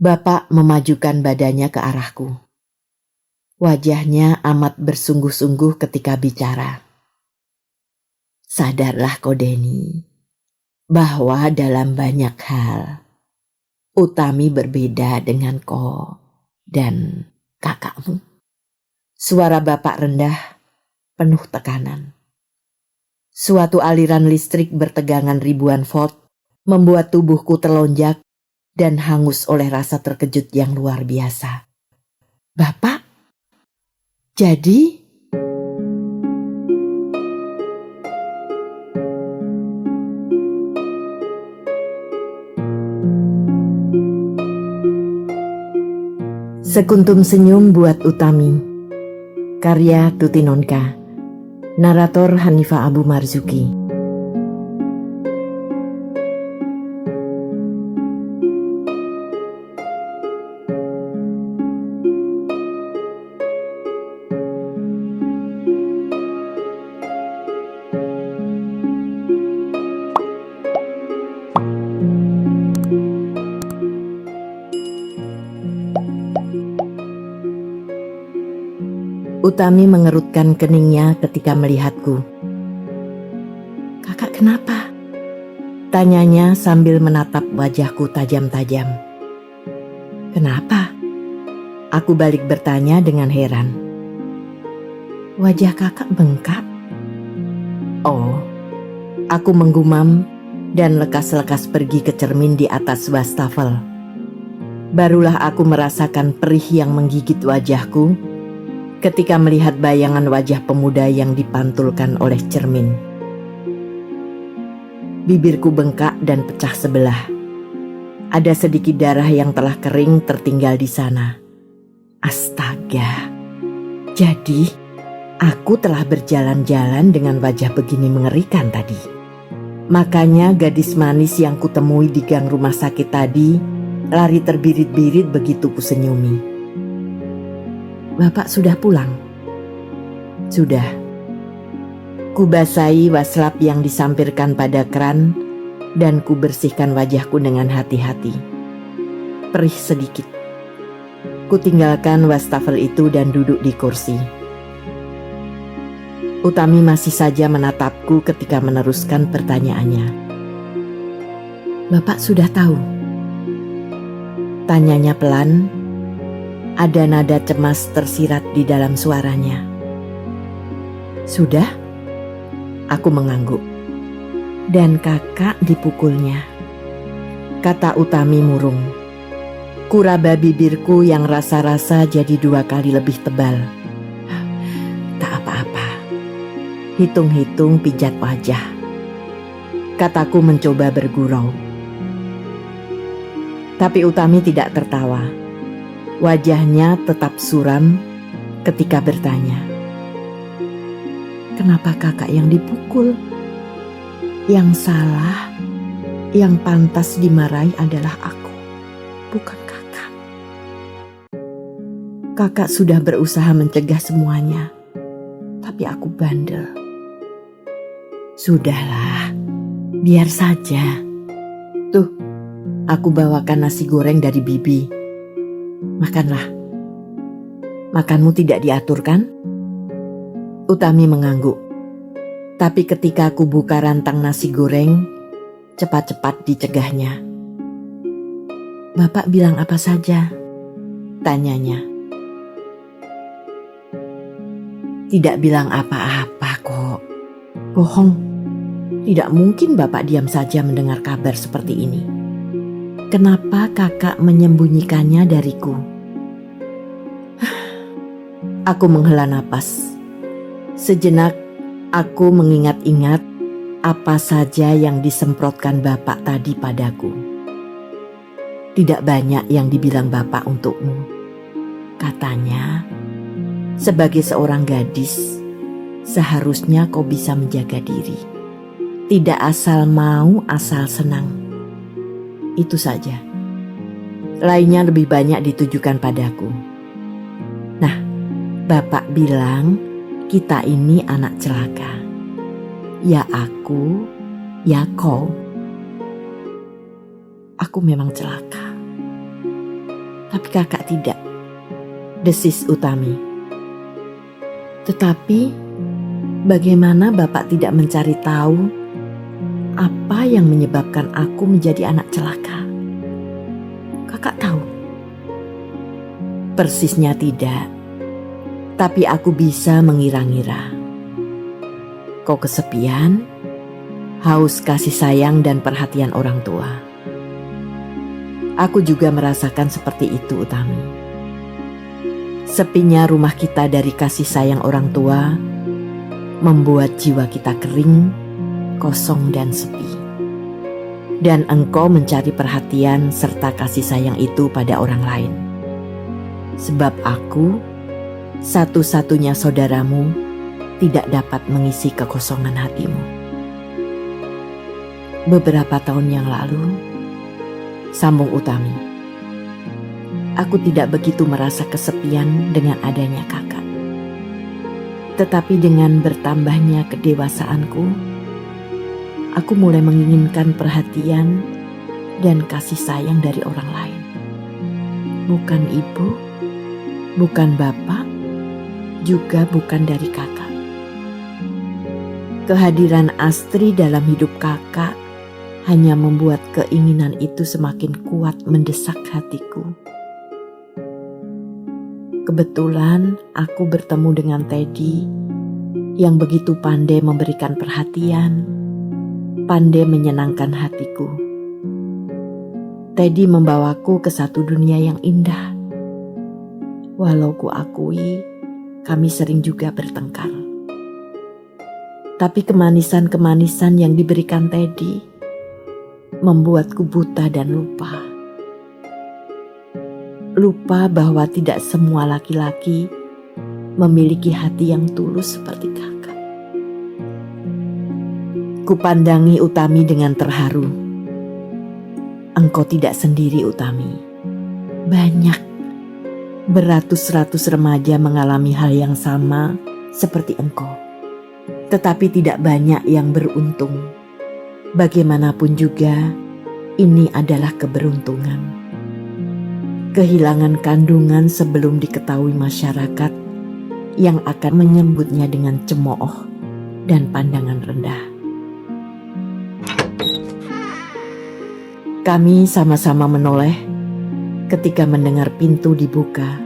Bapak memajukan badannya ke arahku. Wajahnya amat bersungguh-sungguh ketika bicara. Sadarlah kau Denny, bahwa dalam banyak hal, Utami berbeda dengan kau dan kakakmu. Suara bapak rendah, penuh tekanan. Suatu aliran listrik bertegangan ribuan volt membuat tubuhku terlonjak dan hangus oleh rasa terkejut yang luar biasa. Bapak? Jadi? Sekuntum senyum buat Utami. Karya Tuti Nonka. Narator Hanifah Abu Marzuki. Utami mengerutkan keningnya ketika melihatku. Kakak kenapa? Tanyanya sambil menatap wajahku tajam-tajam. Kenapa? Aku balik bertanya dengan heran. Wajah kakak bengkak. Oh, aku menggumam dan lekas-lekas pergi ke cermin di atas wastafel. Barulah aku merasakan perih yang menggigit wajahku ketika melihat bayangan wajah pemuda yang dipantulkan oleh cermin. Bibirku bengkak dan pecah sebelah. Ada sedikit darah yang telah kering tertinggal di sana. Astaga. Jadi, aku telah berjalan-jalan dengan wajah begini mengerikan tadi. Makanya gadis manis yang kutemui di gang rumah sakit tadi lari terbirit-birit begitu kusenyumi. Bapak sudah pulang? Sudah. Kubasahi waslap yang disampirkan pada keran dan kubersihkan wajahku dengan hati-hati. Perih sedikit. Kutinggalkan wastafel itu dan duduk di kursi. Utami masih saja menatapku ketika meneruskan pertanyaannya. Bapak sudah tahu? Tanyanya pelan. Ada nada cemas tersirat di dalam suaranya. Sudah? Aku mengangguk. Dan kakak dipukulnya, kata Utami murung. Kuraba bibirku yang rasa-rasa jadi 2 kali lebih tebal. Tak apa-apa. Hitung-hitung pijat wajah. Kataku mencoba bergurau. Tapi Utami tidak tertawa. Wajahnya tetap suram ketika bertanya. Kenapa kakak yang dipukul? Yang salah, yang pantas dimarahi adalah aku, bukan kakak. Kakak sudah berusaha mencegah semuanya, tapi aku bandel. Sudahlah, biar saja. Tuh, aku bawakan nasi goreng dari Bibi. Makanlah. Makanmu tidak diatur kan? Utami mengangguk. Tapi ketika aku buka rantang nasi goreng, cepat-cepat dicegahnya. Bapak bilang apa saja? Tanyanya. Tidak bilang apa-apa kok. Bohong. Tidak mungkin Bapak diam saja mendengar kabar seperti ini. Kenapa kakak menyembunyikannya dariku? Aku menghela napas. Sejenak aku mengingat-ingat apa saja yang disemprotkan Bapak tadi padaku. Tidak banyak yang dibilang Bapak untukmu. Katanya, sebagai seorang gadis, seharusnya kau bisa menjaga diri. Tidak asal mau, asal senang. Itu saja. Lainnya lebih banyak ditujukan padaku. Nah, Bapak bilang kita ini anak celaka. Ya aku, ya kau. Aku memang celaka. Tapi kakak tidak, desis Utami. Tetapi bagaimana Bapak tidak mencari tahu apa yang menyebabkan aku menjadi anak celaka? Kakak tahu? Persisnya tidak, tapi aku bisa mengira-ngira. Kau kesepian, haus kasih sayang dan perhatian orang tua. Aku juga merasakan seperti itu, Utami. Sepinya rumah kita dari kasih sayang orang tua membuat jiwa kita kering, kosong dan sepi. Dan engkau mencari perhatian serta kasih sayang itu pada orang lain. Sebab aku, satu-satunya saudaramu, tidak dapat mengisi kekosongan hatimu. Beberapa tahun yang lalu, sambung Utami, aku tidak begitu merasa kesepian dengan adanya kakak. Tetapi dengan bertambahnya kedewasaanku, aku mulai menginginkan perhatian dan kasih sayang dari orang lain. Bukan ibu, bukan bapak, juga bukan dari kakak. Kehadiran Astri dalam hidup kakak hanya membuat keinginan itu semakin kuat mendesak hatiku. Kebetulan aku bertemu dengan Teddy yang begitu pandai memberikan perhatian, pandai menyenangkan hatiku. Teddy membawaku ke satu dunia yang indah. Walau kuakui kami sering juga bertengkar. Tapi kemanisan-kemanisan yang diberikan Teddy membuatku buta dan lupa. Lupa bahwa tidak semua laki-laki memiliki hati yang tulus seperti kakak. Kupandangi Utami dengan terharu. Engkau tidak sendiri, Utami. Banyak, beratus-ratus remaja mengalami hal yang sama seperti engkau. Tetapi tidak banyak yang beruntung. Bagaimanapun juga, ini adalah keberuntungan. Kehilangan kandungan sebelum diketahui masyarakat yang akan menyambutnya dengan cemooh dan pandangan rendah. Kami sama-sama menoleh ketika mendengar pintu dibuka.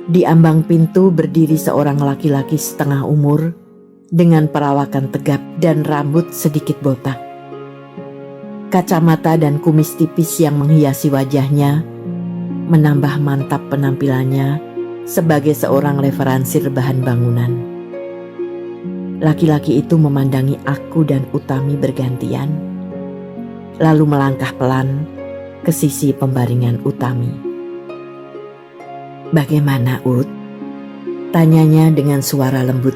Di ambang pintu berdiri seorang laki-laki setengah umur dengan perawakan tegap dan rambut sedikit botak. Kacamata dan kumis tipis yang menghiasi wajahnya menambah mantap penampilannya sebagai seorang leveransir bahan bangunan. Laki-laki itu memandangi aku dan Utami bergantian, lalu melangkah pelan ke sisi pembaringan Utami. "Bagaimana, Ut?" tanyanya dengan suara lembut.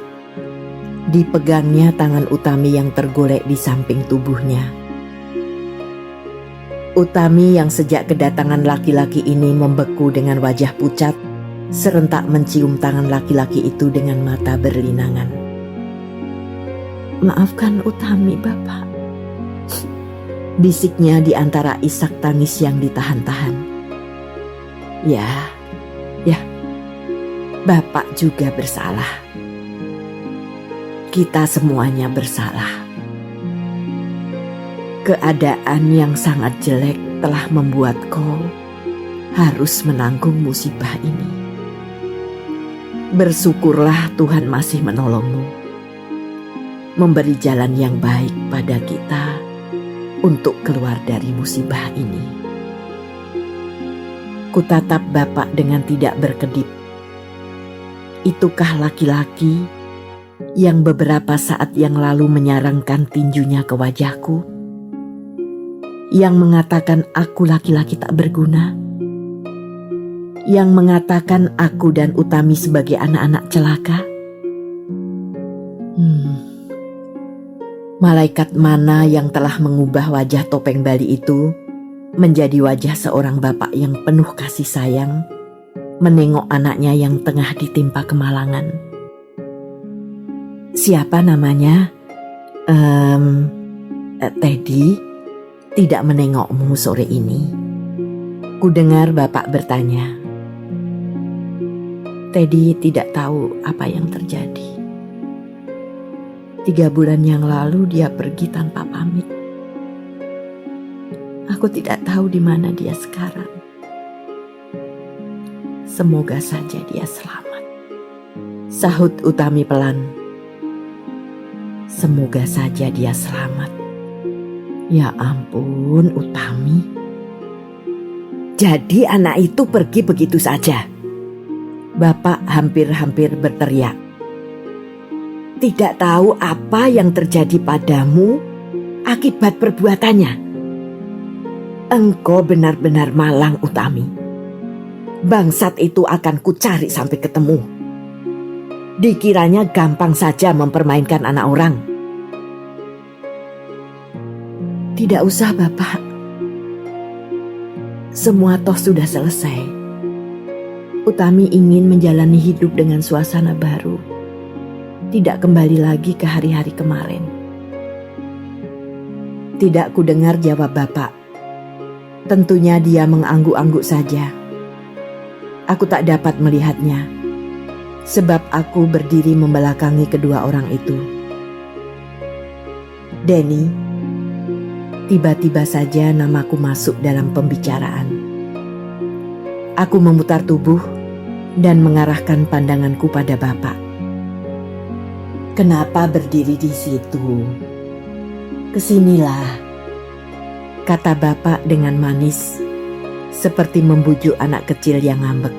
Dipegangnya tangan Utami yang tergolek di samping tubuhnya. Utami yang sejak kedatangan laki-laki ini membeku dengan wajah pucat, serentak mencium tangan laki-laki itu dengan mata berlinangan. "Maafkan Utami, Bapak," bisiknya di antara isak tangis yang ditahan-tahan. Ya, Bapak juga bersalah. Kita semuanya bersalah. Keadaan yang sangat jelek telah membuat kau harus menanggung musibah ini. Bersyukurlah Tuhan masih menolongmu, memberi jalan yang baik pada kita untuk keluar dari musibah ini. Kutatap Bapak dengan tidak berkedip. Itukah laki-laki yang beberapa saat yang lalu menyarangkan tinjunya ke wajahku, yang mengatakan aku laki-laki tak berguna, yang mengatakan aku dan Utami sebagai anak-anak celaka? Malaikat mana yang telah mengubah wajah topeng Bali itu menjadi wajah seorang bapak yang penuh kasih sayang, menengok anaknya yang tengah ditimpa kemalangan? Siapa namanya? Teddy tidak menengokmu sore ini. Kudengar Bapak bertanya. Teddy tidak tahu apa yang terjadi. 3 bulan yang lalu dia pergi tanpa pamit. Aku tidak tahu di mana dia sekarang. Semoga saja dia selamat, sahut Utami pelan. Semoga saja dia selamat. Ya ampun, Utami. Jadi anak itu pergi begitu saja? Bapak hampir-hampir berteriak. Tidak tahu apa yang terjadi padamu akibat perbuatannya. Engkau benar-benar malang, Utami. Bangsat itu akan kucari sampai ketemu. Dikiranya gampang saja mempermainkan anak orang. Tidak usah, Bapak. Semua toh sudah selesai. Utami ingin menjalani hidup dengan suasana baru. Tidak kembali lagi ke hari-hari kemarin. Tidak kudengar jawab Bapak. Tentunya dia mengangguk-angguk saja. Aku tak dapat melihatnya, sebab aku berdiri membelakangi kedua orang itu. Denny, tiba-tiba saja namaku masuk dalam pembicaraan. Aku memutar tubuh dan mengarahkan pandanganku pada Bapak. Kenapa berdiri di situ? Kesinilah, kata Bapak dengan manis, seperti membujuk anak kecil yang ngambek.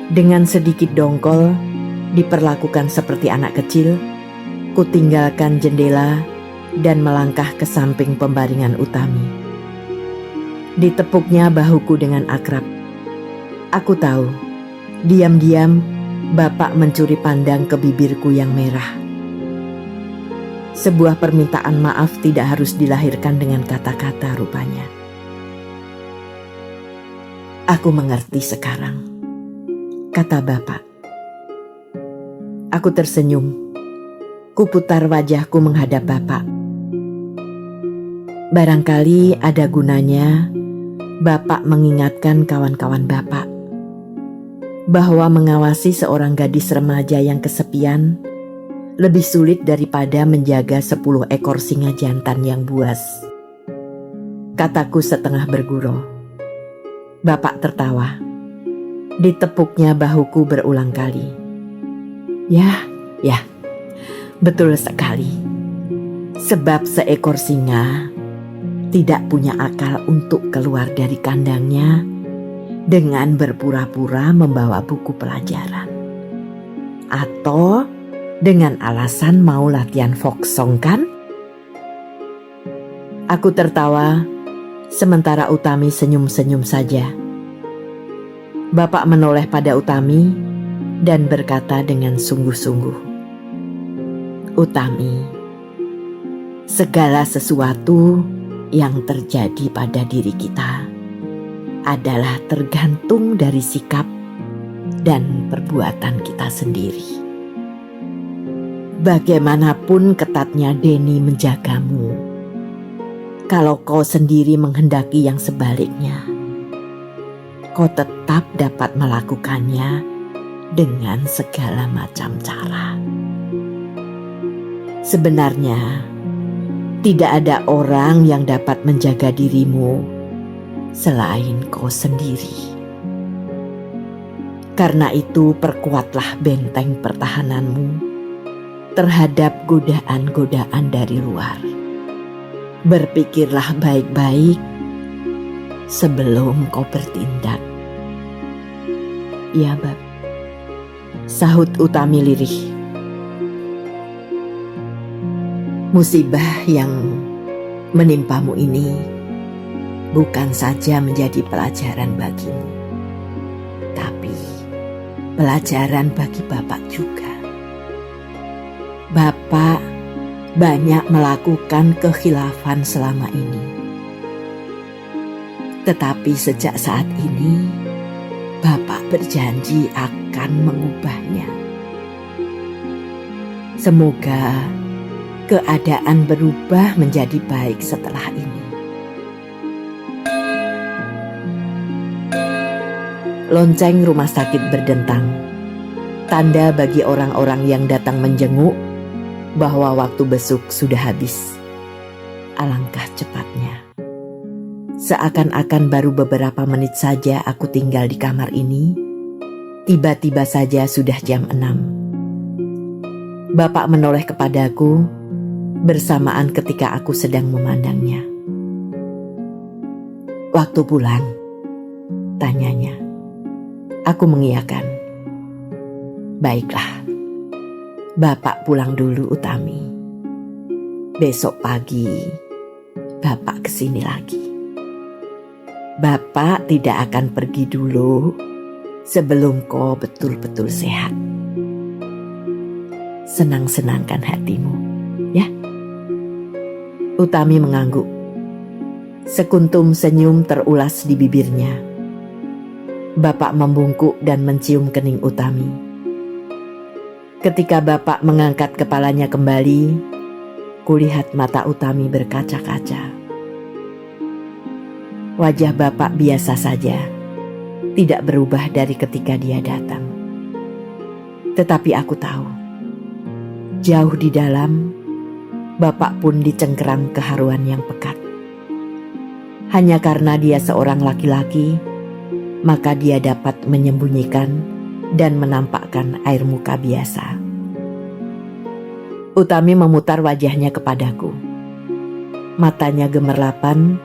Dengan sedikit dongkol, diperlakukan seperti anak kecil, kutinggalkan jendela dan melangkah ke samping pembaringan Utami. Ditepuknya bahuku dengan akrab. Aku tahu, diam-diam Bapak mencuri pandang ke bibirku yang merah. Sebuah permintaan maaf tidak harus dilahirkan dengan kata-kata rupanya. Aku mengerti sekarang, kata Bapak. Aku tersenyum. Kuputar wajahku menghadap Bapak. Barangkali ada gunanya Bapak mengingatkan kawan-kawan Bapak bahwa mengawasi seorang gadis remaja yang kesepian lebih sulit daripada menjaga 10 ekor singa jantan yang buas. Kataku setengah bergurau. Bapak tertawa. Ditepuknya bahuku berulang kali. Ya, betul sekali. Sebab seekor singa tidak punya akal untuk keluar dari kandangnya dengan berpura-pura membawa buku pelajaran. Atau dengan alasan mau latihan folk song, kan? Aku tertawa, sementara Utami senyum-senyum saja. Bapak menoleh pada Utami dan berkata dengan sungguh-sungguh, Utami, segala sesuatu yang terjadi pada diri kita adalah tergantung dari sikap dan perbuatan kita sendiri. Bagaimanapun ketatnya Denny menjagamu, kalau kau sendiri menghendaki yang sebaliknya, kau tetap dapat melakukannya dengan segala macam cara. Sebenarnya, tidak ada orang yang dapat menjaga dirimu selain kau sendiri. Karena itu perkuatlah benteng pertahananmu terhadap godaan-godaan dari luar. Berpikirlah baik-baik sebelum kau bertindak. Ya, Bab, sahut Utami lirih. Musibah yang menimpamu ini bukan saja menjadi pelajaran bagimu, tapi pelajaran bagi Bapak juga. Bapak banyak melakukan kekhilafan selama ini. Tetapi sejak saat ini, Bapak berjanji akan mengubahnya. Semoga keadaan berubah menjadi baik setelah ini. Lonceng rumah sakit berdentang. Tanda bagi orang-orang yang datang menjenguk bahwa waktu besuk sudah habis. Alangkah cepatnya. Seakan-akan baru beberapa menit saja aku tinggal di kamar ini, tiba-tiba saja sudah jam 6. Bapak menoleh kepadaku bersamaan ketika aku sedang memandangnya. "Waktu pulang?" tanyanya. Aku mengiyakan. "Baiklah, Bapak pulang dulu, Utami. Besok pagi Bapak kesini lagi. Bapak tidak akan pergi dulu sebelum kau betul-betul sehat. Senang-senangkan hatimu, ya." Utami mengangguk. Sekuntum senyum terulas di bibirnya. Bapak membungkuk dan mencium kening Utami. Ketika Bapak mengangkat kepalanya kembali, kulihat mata Utami berkaca-kaca. Wajah Bapak biasa saja, tidak berubah dari ketika dia datang. Tetapi aku tahu, jauh di dalam, Bapak pun dicengkerang keharuan yang pekat. Hanya karena dia seorang laki-laki, maka dia dapat menyembunyikan dan menampakkan air muka biasa. Utami memutar wajahnya kepadaku. Matanya gemerlapan,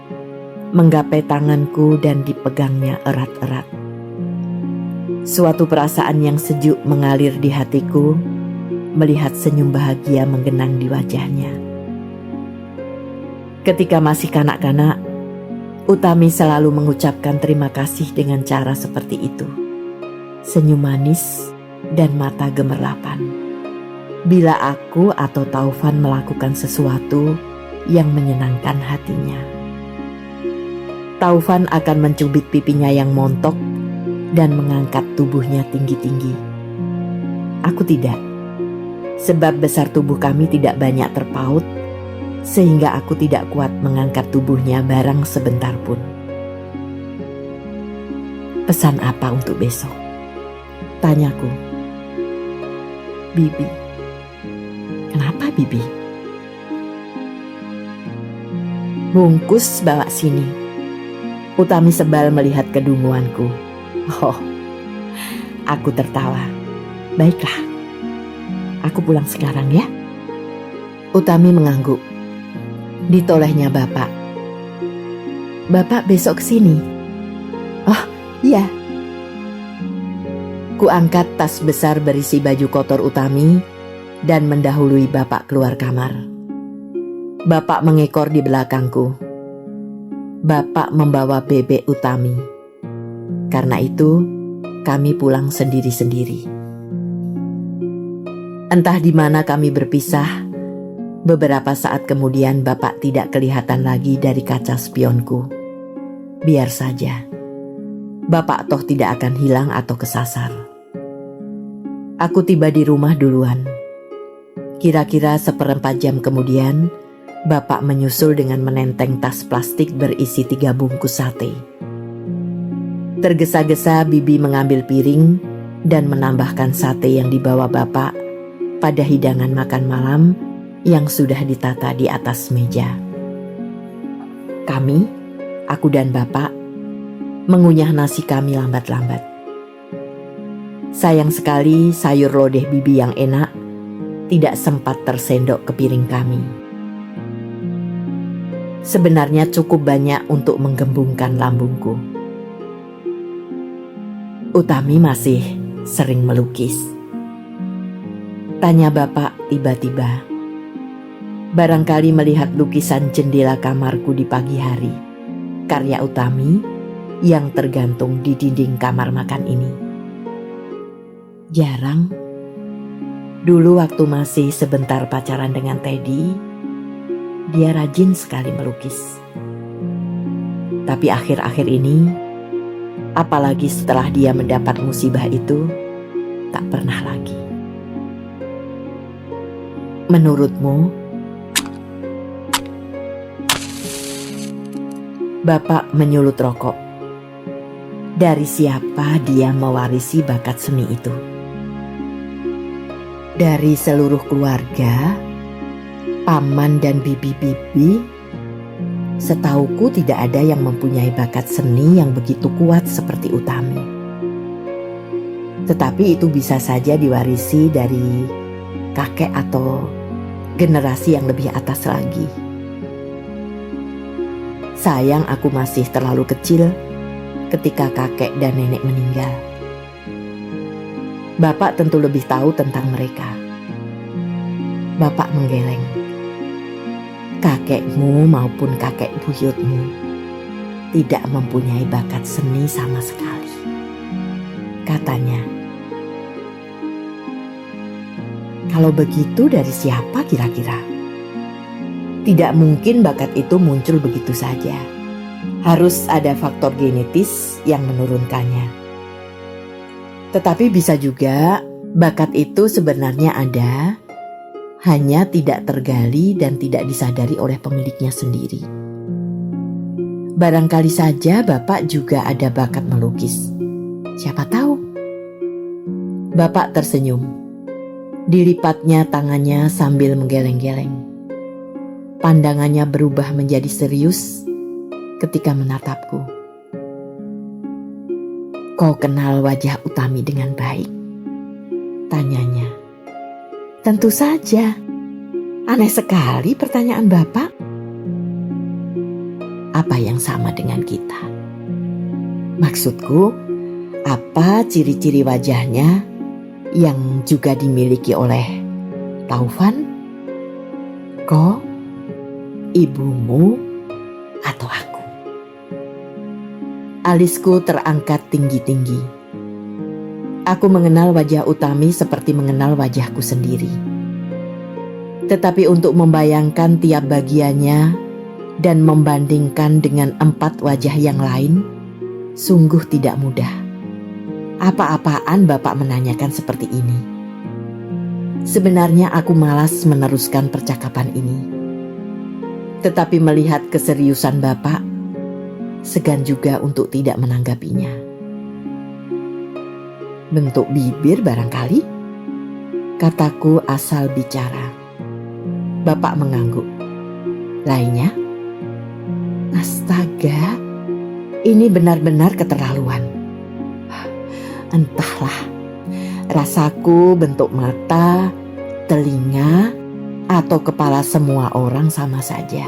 menggapai tanganku dan dipegangnya erat-erat. Suatu perasaan yang sejuk mengalir di hatiku, melihat senyum bahagia menggenang di wajahnya. Ketika masih kanak-kanak, Utami selalu mengucapkan terima kasih dengan cara seperti itu. Senyum manis dan mata gemerlapan. Bila aku atau Taufan melakukan sesuatu yang menyenangkan hatinya. Taufan akan mencubit pipinya yang montok dan mengangkat tubuhnya tinggi-tinggi. Aku tidak. Sebab besar tubuh kami tidak banyak terpaut, sehingga aku tidak kuat mengangkat tubuhnya barang sebentar pun. "Pesan apa untuk besok?" tanyaku. "Bibi." "Kenapa Bibi?" "Bungkus bawa sini." Utami sebal melihat kedunguanku. Oh, aku tertawa. "Baiklah, aku pulang sekarang ya." Utami mengangguk. Ditolehnya Bapak. "Bapak besok kesini?" "Oh iya." Ku angkat tas besar berisi baju kotor Utami dan mendahului Bapak keluar kamar. Bapak mengekor di belakangku. Bapak membawa bebek Utami. Karena itu kami pulang sendiri-sendiri. Entah di mana kami berpisah. Beberapa saat kemudian Bapak tidak kelihatan lagi dari kaca spionku. Biar saja. Bapak toh tidak akan hilang atau kesasar. Aku tiba di rumah duluan. Kira-kira 1/4 jam kemudian, Bapak menyusul dengan menenteng tas plastik berisi 3 bungkus sate. Tergesa-gesa Bibi mengambil piring dan menambahkan sate yang dibawa Bapak pada hidangan makan malam yang sudah ditata di atas meja. Kami, aku dan Bapak, mengunyah nasi kami lambat-lambat. Sayang sekali sayur lodeh Bibi yang enak tidak sempat tersendok ke piring kami. Sebenarnya cukup banyak untuk menggembungkan lambungku. Utami masih sering melukis. Tanya Bapak tiba-tiba. Barangkali melihat lukisan jendela kamarku di pagi hari, karya Utami yang tergantung di dinding kamar makan ini. Jarang. Dulu waktu masih sebentar pacaran dengan Teddy, dia rajin sekali melukis. Tapi akhir-akhir ini, apalagi setelah dia mendapat musibah itu, tak pernah lagi. Menurutmu, Bapak menyulut rokok. Dari siapa dia mewarisi bakat seni itu? Dari seluruh keluarga, paman dan bibi-bibi, setauku tidak ada yang mempunyai bakat seni yang begitu kuat seperti Utami. Tetapi itu bisa saja diwarisi dari kakek atau generasi yang lebih atas lagi. Sayang aku masih terlalu kecil ketika kakek dan nenek meninggal. Bapak tentu lebih tahu tentang mereka. Bapak menggeleng. Kakekmu maupun kakek buyutmu tidak mempunyai bakat seni sama sekali, katanya. Kalau begitu dari siapa kira-kira? Tidak mungkin bakat itu muncul begitu saja. Harus ada faktor genetis yang menurunkannya. Tetapi bisa juga bakat itu sebenarnya ada, hanya tidak tergali dan tidak disadari oleh pemiliknya sendiri. Barangkali saja Bapak juga ada bakat melukis. Siapa tahu? Bapak tersenyum. Dilipatnya tangannya sambil menggeleng-geleng. Pandangannya berubah menjadi serius ketika menatapku. Kau kenal wajah Utami dengan baik? Tanyanya. Tentu saja. Aneh sekali pertanyaan Bapak. Apa yang sama dengan kita? Maksudku, apa ciri-ciri wajahnya yang juga dimiliki oleh Taufan, kau, ibumu, atau aku? Alisku terangkat tinggi-tinggi. Aku mengenal wajah Utami seperti mengenal wajahku sendiri. Tetapi untuk membayangkan tiap bagiannya dan membandingkan dengan 4 wajah yang lain, sungguh tidak mudah. Apa-apaan Bapak menanyakan seperti ini? Sebenarnya aku malas meneruskan percakapan ini. Tetapi melihat keseriusan Bapak, segan juga untuk tidak menanggapinya. Bentuk bibir barangkali? Kataku asal bicara. Bapak mengangguk. Lainnya? Astaga, ini benar-benar keterlaluan. Entahlah, rasaku bentuk mata, telinga, atau kepala semua orang sama saja.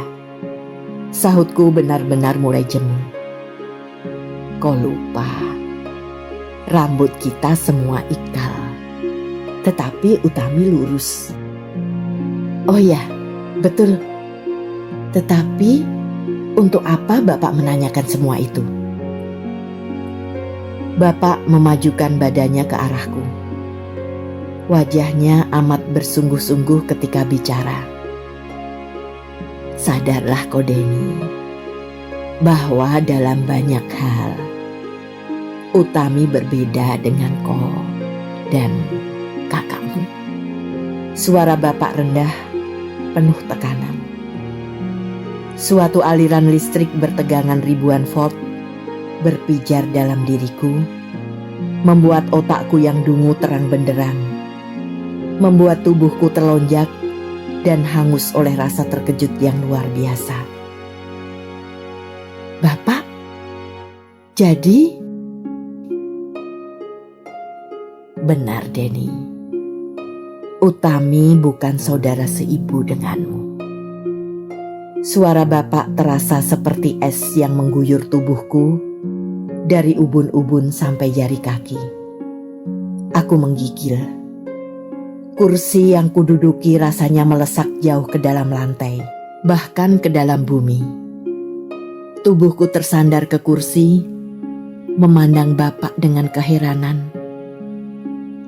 Sahutku benar-benar mulai jemu. Kau lupa, rambut kita semua ikal, tetapi Utami lurus. Oh ya, betul. Tetapi untuk apa Bapak menanyakan semua itu? Bapak memajukan badannya ke arahku. Wajahnya amat bersungguh-sungguh ketika bicara. Sadarlah kau Denny, bahwa dalam banyak hal Utami berbeda dengan kau dan kakakmu. Suara Bapak rendah, penuh tekanan. Suatu aliran listrik bertegangan ribuan volt berpijar dalam diriku, membuat otakku yang dungu terang benderang, membuat tubuhku terlonjak dan hangus oleh rasa terkejut yang luar biasa. Bapak, jadi? Benar Denny, Utami bukan saudara seibu denganmu. Suara Bapak terasa seperti es yang mengguyur tubuhku dari ubun-ubun sampai jari kaki. Aku menggigil. Kursi yang kududuki rasanya melesak jauh ke dalam lantai, bahkan ke dalam bumi. Tubuhku tersandar ke kursi, memandang Bapak dengan keheranan,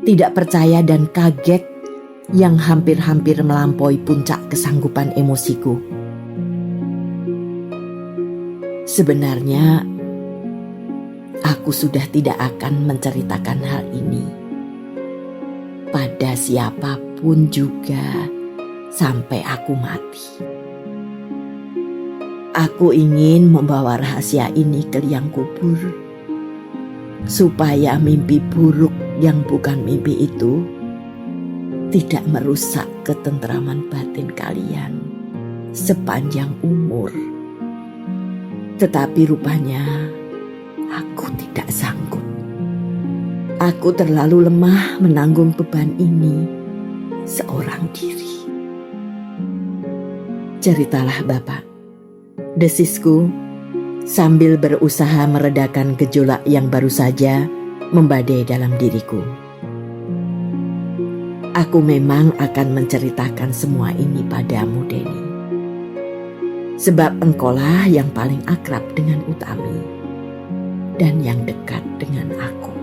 tidak percaya dan kaget yang hampir-hampir melampaui puncak kesanggupan emosiku. Sebenarnya, aku sudah tidak akan menceritakan hal ini pada siapapun juga sampai aku mati. Aku ingin membawa rahasia ini ke liang kubur supaya mimpi buruk yang bukan mimpi itu tidak merusak ketentraman batin kalian sepanjang umur. Tetapi rupanya aku tidak sanggup. Aku terlalu lemah menanggung beban ini seorang diri. Ceritalah Bapak, desisku sambil berusaha meredakan gejolak yang baru saja membadai dalam diriku. Aku memang akan menceritakan semua ini padamu, Denny. Sebab engkaulah yang paling akrab dengan Utami dan yang dekat dengan aku.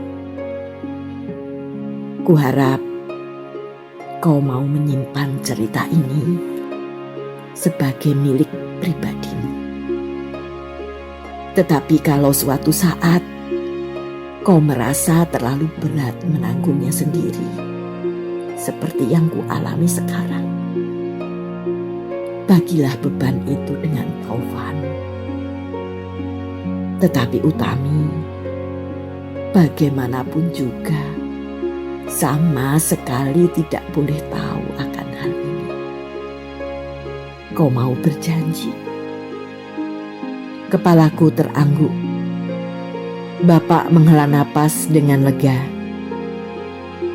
Kuharap kau mau menyimpan cerita ini sebagai milik pribadimu. Tetapi kalau suatu saat kau merasa terlalu berat menanggungnya sendiri, seperti yang kualami sekarang, bagilah beban itu dengan Taufan. Tetapi Utami, bagaimanapun juga, sama sekali tidak boleh tahu akan hal ini. Kau mau berjanji? Kepalaku terangguk. Bapak menghela napas dengan lega.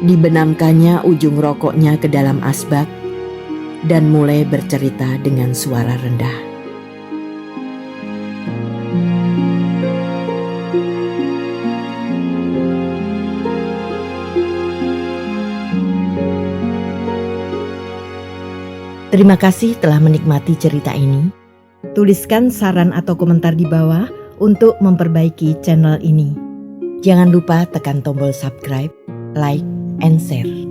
Dibenamkannya ujung rokoknya ke dalam asbak dan mulai bercerita dengan suara rendah. Terima kasih telah menikmati cerita ini. Tuliskan saran atau komentar di bawah untuk memperbaiki channel ini. Jangan lupa tekan tombol subscribe, like, and share.